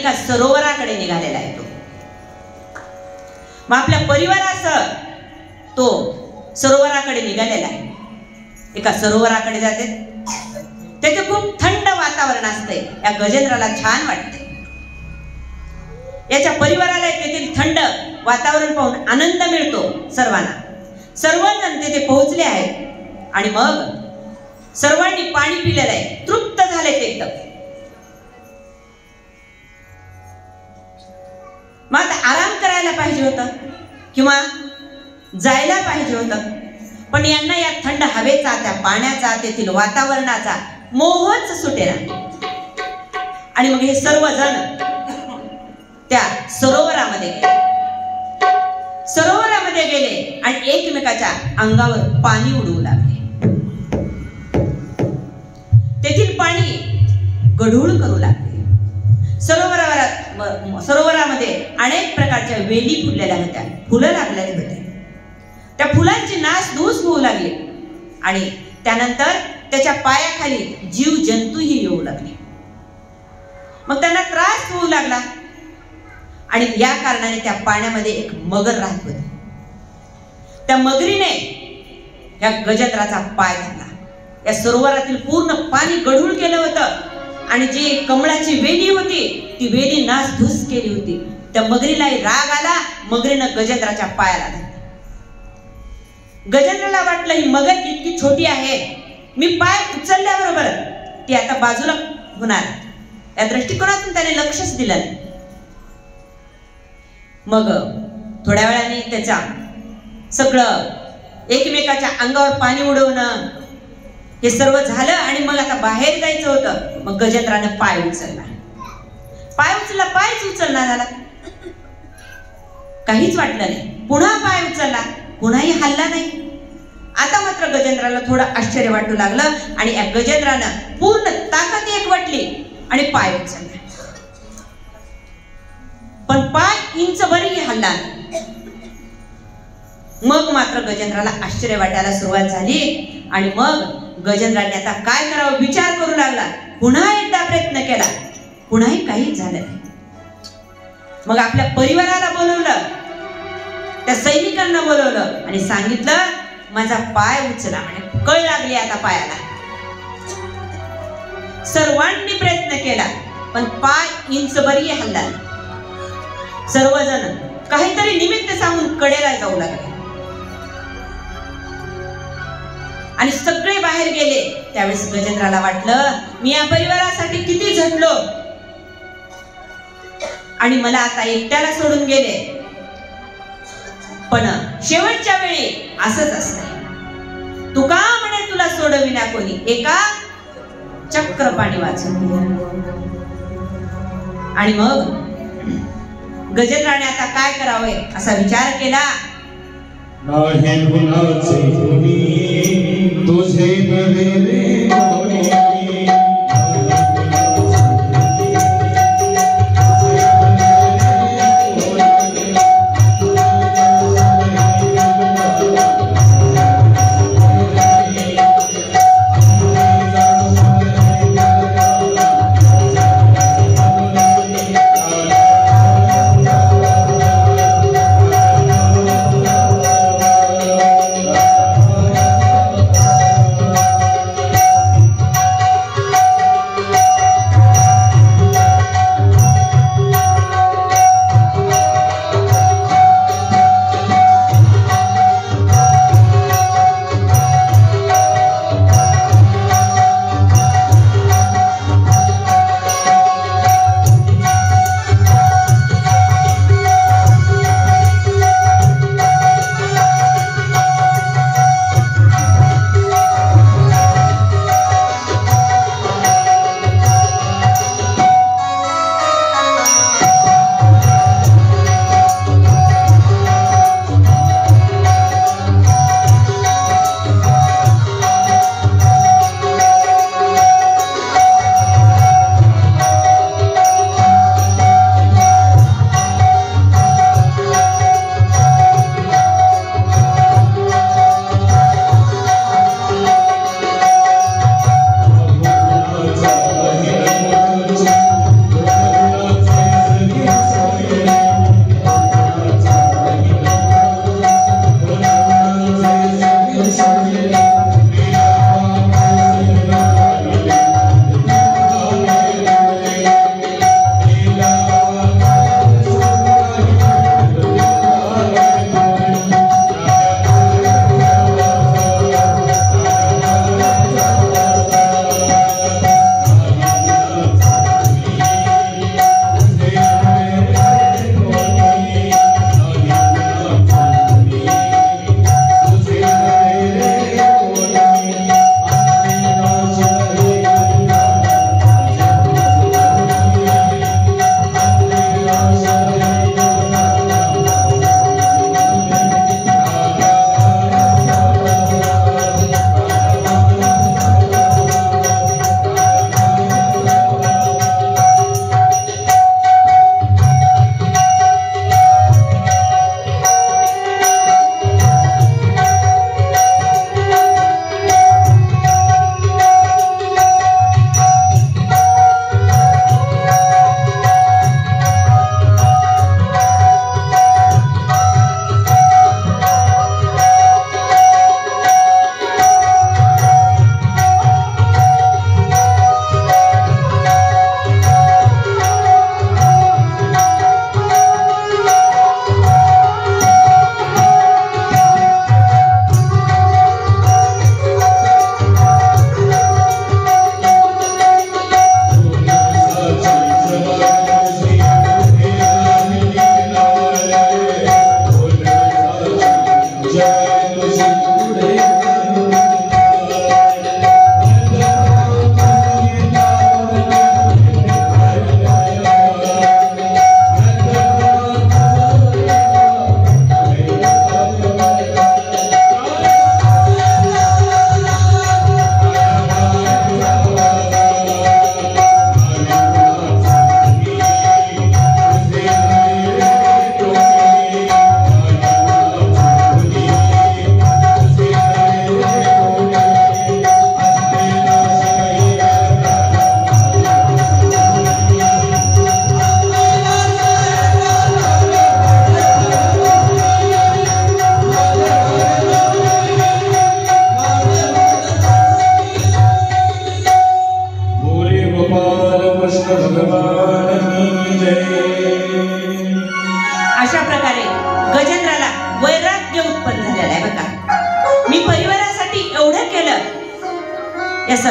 एका सरोवराकडे निघालेला आहे. मग आपल्या परिवारासह तो सरोवराकडे निघालेला आहे. एका सरोवराकडे जाते. तेथे खूप थंड वातावरण असते. या गजेंद्राला छान वाटते. याच्या परिवाराला तेथील थंड वातावरण पाहून आनंद मिळतो. सर्वजण तेथे पोहोचले आहेत आणि मग सर्वांनी पाणी पिलेलं आहे. तृप्त झाले ते एकदम. मग आता आराम करायला पाहिजे होतं किंवा जायला पाहिजे होतं, पण यांना या थंड हवेचा, त्या पाण्याचा, तेथील वातावरणाचा मोहच सुटेना. आणि मग हे सर्वजण त्या सरोवरामध्ये गेले आणि एकमेकाच्या अंगावर पाणी उडवू लागले. तेथील पाणी गढूळ करू लागले. सरोवरामध्ये अनेक प्रकारच्या वेली फुललेल्या होत्या, फुलं लागलेली होती. त्या फुलांची नासधूस होऊ लागली आणि त्यानंतर त्याच्या पायाखाली जीव जंतूही येऊ लागले. मग त्यांना त्रास होऊ लागला आणि या कारणाने त्या पाण्यामध्ये एक मगर राहत होती. त्या मगरीने या गजेंद्राचा पाय धरला. या सरोवरातील पूर्ण पाणी गढूळ केलं होतं आणि जी कमळाची वेली होती ती वेली नासधूस केली होती. त्या मगरीलाही राग आला. मगरीनं गजेंद्राच्या पायाला धरला. गजेंद्राला वाटलं ही मगर इतकी छोटी आहे, मी पाय उचलल्याबरोबर ती आता बाजूला होणार. या दृष्टिकोनातून त्याने लक्षच दिलं नाही. मग थोड्या वेळाने त्याचा सगळं एकमेकाच्या अंगावर पाणी उडवणं हे सर्व झालं आणि मग आता बाहेर जायचं होतं. मग गजेंद्रानं पाय उचलला. पायच उचलला झाला. काहीच वाटलं नाही. पुन्हा पाय उचलला, पुन्हाही हलला नाही. आता मात्र गजेंद्राला थोडं आश्चर्य वाटू लागलं आणि या गजेंद्रानं पूर्ण ताकद एकवटली आणि पाय उचलला. पण पाय इंचभरही हलला नाही. मग मात्र गजेंद्राला आश्चर्य वाटायला सुरुवात झाली आणि मग गजेंद्राने आता काय करावं विचार करू लागला. पुन्हा एकदा प्रयत्न केला, पुन्हाही काहीच झालं नाही. मग आपल्या परिवाराला बोलवलं, त्या सैनिकांना बोलवलं आणि सांगितलं माझा पाय उचला, म्हणजे कळ लागली आता पायाला. सर्वांनी प्रयत्न केला पण पाय इंचभरही हलला नाही. सर्वजण काहीतरी निमित्त सांगून कडेला जाऊ लागले आणि सगळे बाहेर गेले. त्यावेळेस गजेंद्राला वाटलं मी या परिवारासाठी किती झटलो आणि मला आता एकट्याला सोडून गेले. पण शेवटच्या वेळी असंच असतं. तू का म्हणे तुला सोडविना कोणी, एका चक्र पाणी वाचून. आणि मग गजेंद्राने आता काय करावे असा विचार केला. नाही गुणाचे गुणी तुझे नवे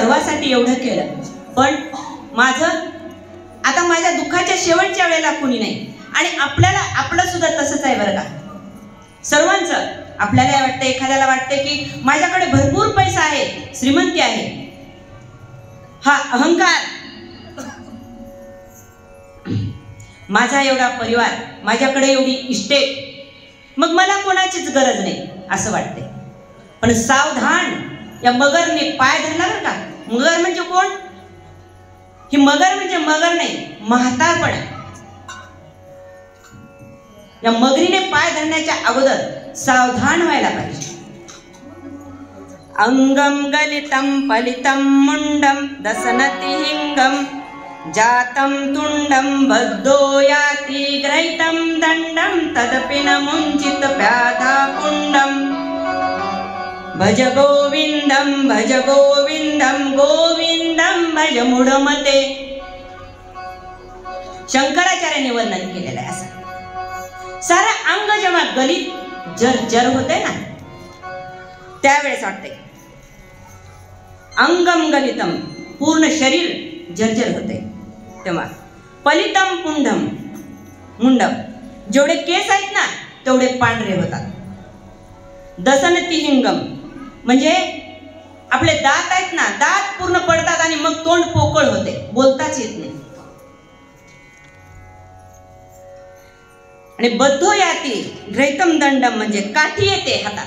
सर्वासाठी एवढं केलं, पण आता माझ्या दुःखाच्या शेवटच्या वेळेला कुणी नाही. आणि आपलं सुद्धा तसंच आहे बरं का सर्वांचं. आपल्याला वाटतं, एखाद्याला वाटते की माझ्याकडे भरपूर पैसा आहे, श्रीमंती आहे, हा अहंकार, माझा एवढा परिवार, माझ्याकडे एवढी इस्टेट, मग मला कोणाचीच गरज नाही असं वाटते. पण सावधान, या मगरने पाय धरला बरं का. मगर म्हणजे कोण? ही मगर म्हणजे मगर नाही, म्हातारपण आहे. या मगरीने पाय धरण्याच्या अगोदर सावधान व्हायला पाहिजे. अंगम गलितम फलितम मुंडम दसनति हिंगम जातम तुंडम बद्धो याति ग्रहितम दंडम तदपि न मुंचित व्याधा पुंडम भज गोविंदम गोविंदम भज मुडमते. शंकराचार्याने वर्णन केलेलं आहे असं. सारं अंग जेव्हा गलित जर होते ना, त्यावेळेस वाटते अंगम गलितम, पूर्ण शरीर जर्जर होते. तेव्हा पलितम पुंडम, मुंडम, जेवढे केस आहेत ना तेवढे पांढरे होतात. दसनति हिंगम म्हणजे आपले दात आहेत ना, दात पूर्ण पडतात आणि मग तोंड पोकळ होते, बोलताच येत नाही. आणि बद्धो याती ग्रहितम दंडम म्हणजे काठी येते हातात.